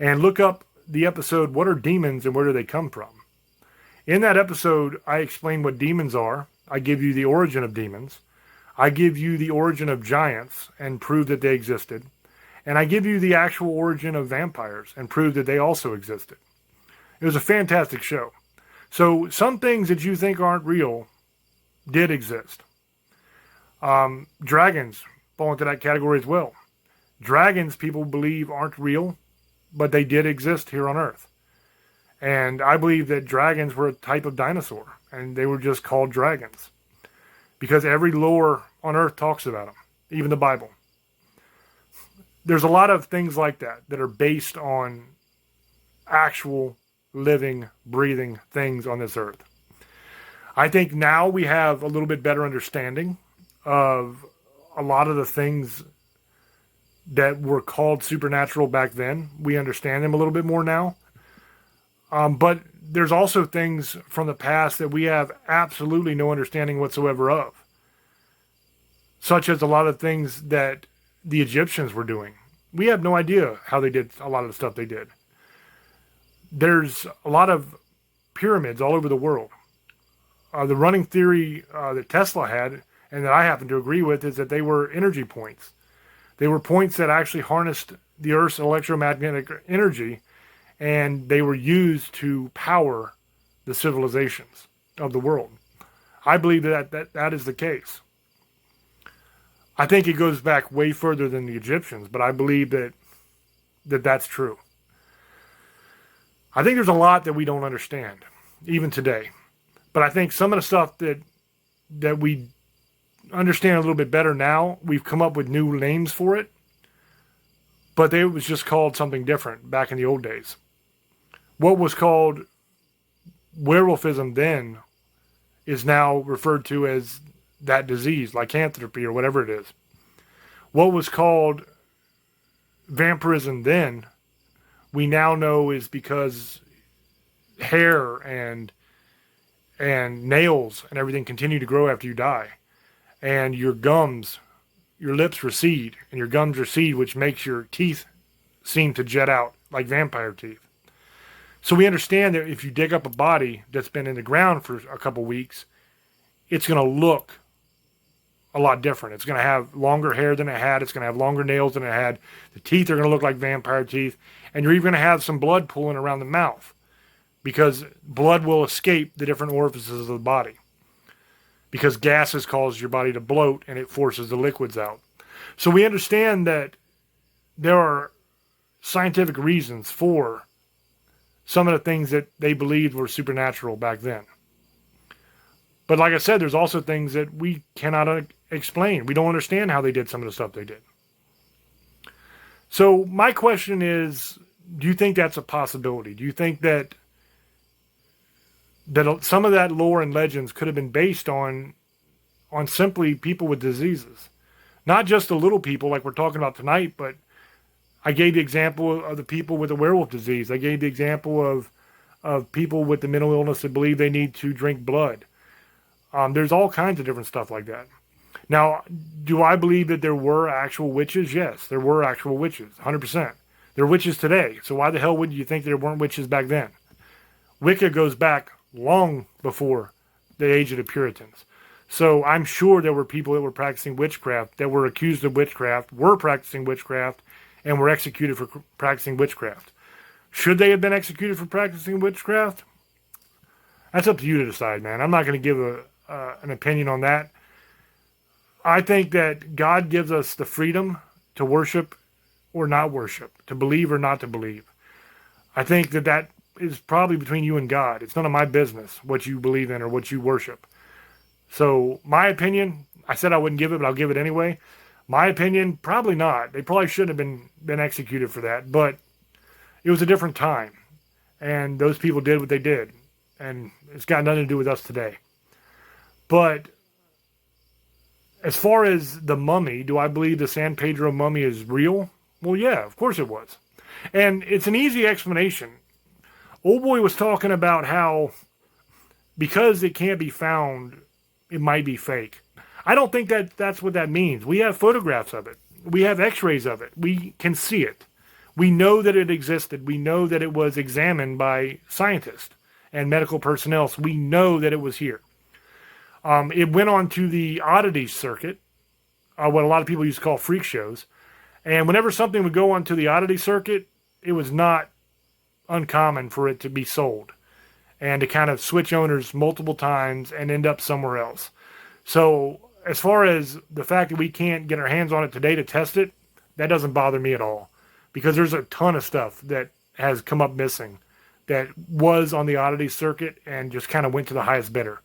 and look up the episode, What Are Demons and Where Do They Come From? In that episode, I explain what demons are. I give you the origin of demons. I give you the origin of giants and prove that they existed. And I give you the actual origin of vampires and prove that they also existed. It was a fantastic show. So some things that you think aren't real did exist. Dragons fall into that category as well. Dragons, people believe, aren't real, but they did exist here on Earth. And I believe that dragons were a type of dinosaur, and they were just called dragons, because every lore on Earth talks about them, even the Bible. There's a lot of things like that that are based on actual living, breathing things on this earth. I think now we have a little bit better understanding of a lot of the things that were called supernatural back then. We understand them a little bit more now. But there's also things from the past that we have absolutely no understanding whatsoever of, such as a lot of things that the Egyptians were doing. We have no idea how they did a lot of the stuff they did. There's a lot of pyramids all over the world. The running theory that Tesla had, and that I happen to agree with, is that they were energy points. They were points that actually harnessed the Earth's electromagnetic energy, and they were used to power the civilizations of the world. I believe that is the case. I think it goes back way further than the Egyptians, but I believe that's true. I think there's a lot that we don't understand, even today. But I think some of the stuff that we understand a little bit better now, we've come up with new names for it, but it was just called something different back in the old days. What was called werewolfism then is now referred to as that disease, lycanthropy or whatever it is. What was called vampirism then we now know is because hair and nails and everything continue to grow after you die. And your lips recede, and your gums recede, which makes your teeth seem to jet out like vampire teeth. So we understand that if you dig up a body that's been in the ground for a couple weeks, it's going to look a lot different. It's going to have longer hair than it had. It's going to have longer nails than it had. The teeth are going to look like vampire teeth. And you're even going to have some blood pooling around the mouth, because blood will escape the different orifices of the body. Because gases cause your body to bloat, and it forces the liquids out. So we understand that there are scientific reasons for some of the things that they believed were supernatural back then. But like I said, there's also things that we cannot explain. We don't understand how they did some of the stuff they did. So my question is, do you think that's a possibility? Do you think that some of that lore and legends could have been based on simply people with diseases? Not just the little people like we're talking about tonight, but I gave the example of the people with the werewolf disease. I gave the example of people with the mental illness that believe they need to drink blood. There's all kinds of different stuff like that. Now, do I believe that there were actual witches? Yes, there were actual witches, 100%. There are witches today, so why the hell would you think there weren't witches back then? Wicca goes back long before the age of the Puritans. So I'm sure there were people that were practicing witchcraft, that were accused of witchcraft, were practicing witchcraft, and were executed for practicing witchcraft. Should they have been executed for practicing witchcraft? That's up to you to decide, man. I'm not going to give an opinion on that. I think that God gives us the freedom to worship or not worship, to believe or not to believe. I think that is probably between you and God. It's none of my business what you believe in or what you worship. So my opinion, I said I wouldn't give it, but I'll give it anyway. My opinion, probably not. They probably shouldn't have been executed for that, but it was a different time, and those people did what they did, and it's got nothing to do with us today. But as far as the mummy, do I believe the San Pedro Mummy is real? Well, yeah, of course it was. And it's an easy explanation. Old boy was talking about how because it can't be found, it might be fake. I don't think that's what that means. We have photographs of it. We have x-rays of it. We can see it. We know that it existed. We know that it was examined by scientists and medical personnel. So we know that it was here. It went on to the oddity circuit, what a lot of people used to call freak shows. And whenever something would go onto the oddity circuit, it was not uncommon for it to be sold and to kind of switch owners multiple times and end up somewhere else. So as far as the fact that we can't get our hands on it today to test it, that doesn't bother me at all, because there's a ton of stuff that has come up missing that was on the oddity circuit and just kind of went to the highest bidder.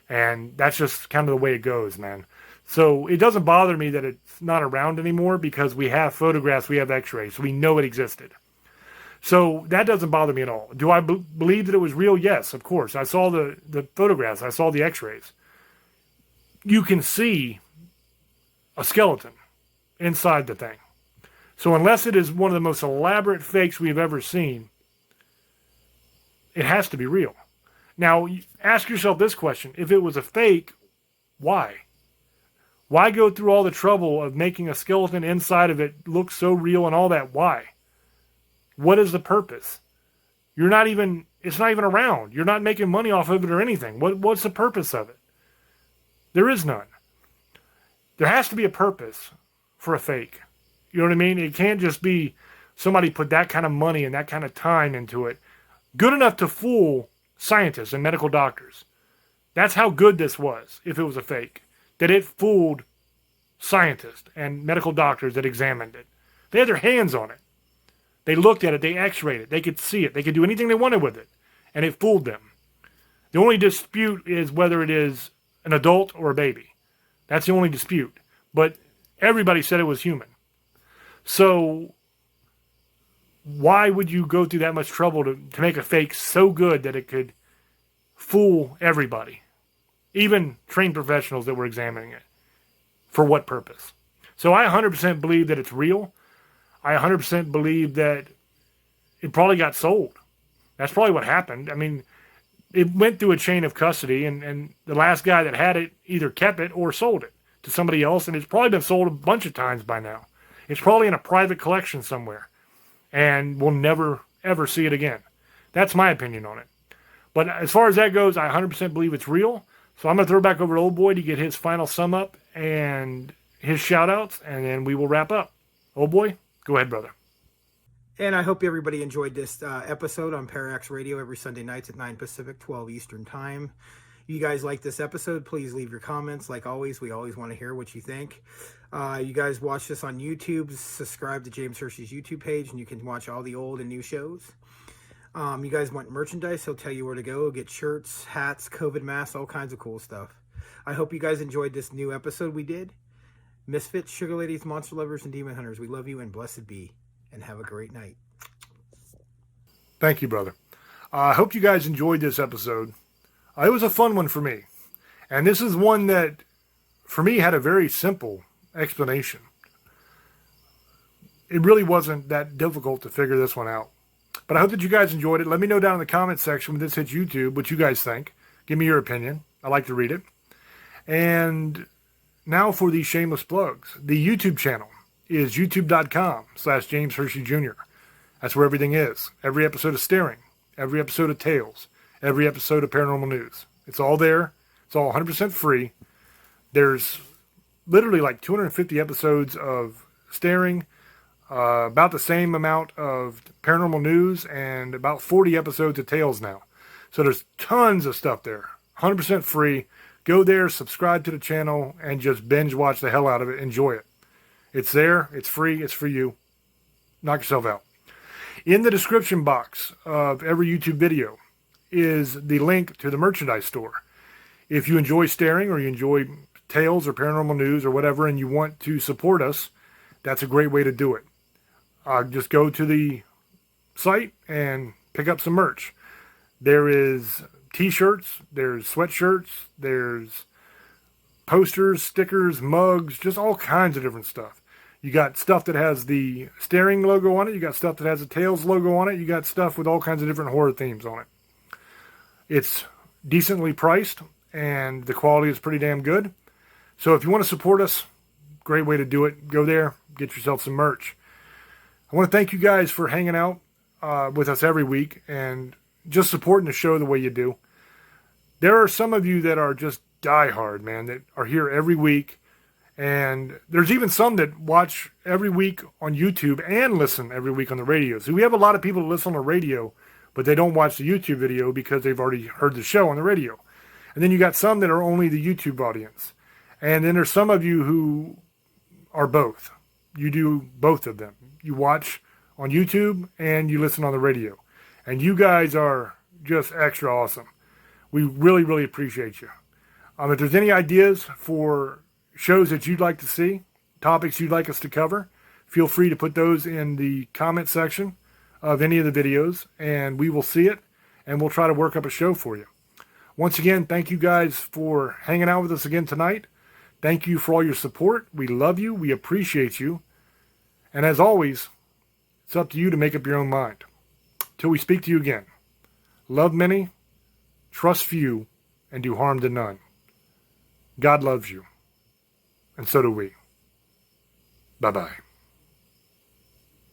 And that's just kind of the way it goes, man. So it doesn't bother me that it's not around anymore, because we have photographs, we have x-rays, so we know it existed. So that doesn't bother me at all. Do I believe that it was real? Yes, of course. I saw the photographs. I saw the x-rays. You can see a skeleton inside the thing. So unless it is one of the most elaborate fakes we've ever seen, it has to be real. Now, ask yourself this question. If it was a fake, why? Why go through all the trouble of making a skeleton inside of it look so real and all that? Why? What is the purpose? It's not even around. You're not making money off of it or anything. What's the purpose of it? There is none. There has to be a purpose for a fake. You know what I mean? It can't just be somebody put that kind of money and that kind of time into it. Good enough to fool scientists and medical doctors. That's how good this was, if it was a fake. That it fooled scientists and medical doctors that examined it. They had their hands on it. They looked at it. They x-rayed it. They could see it. They could do anything they wanted with it. And it fooled them. The only dispute is whether it is an adult or a baby. That's the only dispute. But everybody said it was human. So why would you go through that much trouble to make a fake so good that it could fool everybody? Even trained professionals that were examining it. For what purpose? So I 100% believe that it's real. I 100% believe that it probably got sold. That's probably what happened. I mean, it went through a chain of custody, and the last guy that had it either kept it or sold it to somebody else, and it's probably been sold a bunch of times by now. It's probably in a private collection somewhere, and we'll never, ever see it again. That's my opinion on it. But as far as that goes, I 100% believe it's real. So I'm going to throw it back over to Old Boy to get his final sum up and his shout outs, and then we will wrap up. Old Boy, go ahead, brother. And I hope everybody enjoyed this episode on Parax Radio every Sunday nights at 9 Pacific, 12 Eastern Time. You guys like this episode, please leave your comments. Like always, we always want to hear what you think. You guys watch this on YouTube, subscribe to James Hershey's YouTube page, and you can watch all the old and new shows. You guys want merchandise, he'll tell you where to go. Get shirts, hats, COVID masks, all kinds of cool stuff. I hope you guys enjoyed this new episode we did. Misfits, Sugar Ladies, Monster Lovers, and Demon Hunters, we love you and blessed be. And have a great night. Thank you, brother. I hope you guys enjoyed this episode. It was a fun one for me. And this is one that, for me, had a very simple explanation. It really wasn't that difficult to figure this one out. But I hope that you guys enjoyed it. Let me know down in the comments section when this hits YouTube what you guys think. Give me your opinion. I like to read it. And now for these shameless plugs. The YouTube channel is youtube.com/James Hershey Jr. That's where everything is. Every episode of Staring. Every episode of Tales. Every episode of Paranormal News. It's all there. It's all 100% free. There's literally like 250 episodes of Staring. About the same amount of Paranormal News and about 40 episodes of Tales now. So there's tons of stuff there. 100% free. Go there, subscribe to the channel, and just binge watch the hell out of it. Enjoy it. It's there. It's free. It's for you. Knock yourself out. In the description box of every YouTube video is the link to the merchandise store. If you enjoy Staring or you enjoy Tales or Paranormal News or whatever and you want to support us, that's a great way to do it. Just go to the site and pick up some merch. There is t-shirts, there's sweatshirts, there's posters, stickers, mugs, just all kinds of different stuff. You got stuff that has the Staring logo on it. You got stuff that has the Tales logo on it. You got stuff with all kinds of different horror themes on it. It's decently priced, and the quality is pretty damn good. So if you want to support us, great way to do it. Go there, get yourself some merch. I want to thank you guys for hanging out with us every week and just supporting the show the way you do. There are some of you that are just diehard, man, that are here every week. And there's even some that watch every week on YouTube and listen every week on the radio. So we have a lot of people that listen on the radio, but they don't watch the YouTube video because they've already heard the show on the radio. And then you got some that are only the YouTube audience. And then there's some of you who are both. You do both of them. You watch on YouTube and you listen on the radio. And you guys are just extra awesome. We really, really appreciate you. If there's any ideas for shows that you'd like to see, topics you'd like us to cover, feel free to put those in the comment section of any of the videos, and we will see it, and we'll try to work up a show for you. Once again, thank you guys for hanging out with us again tonight. Thank you for all your support. We love you. We appreciate you. And as always, it's up to you to make up your own mind. Till we speak to you again, love many, trust few, and do harm to none. God loves you, and so do we. Bye-bye.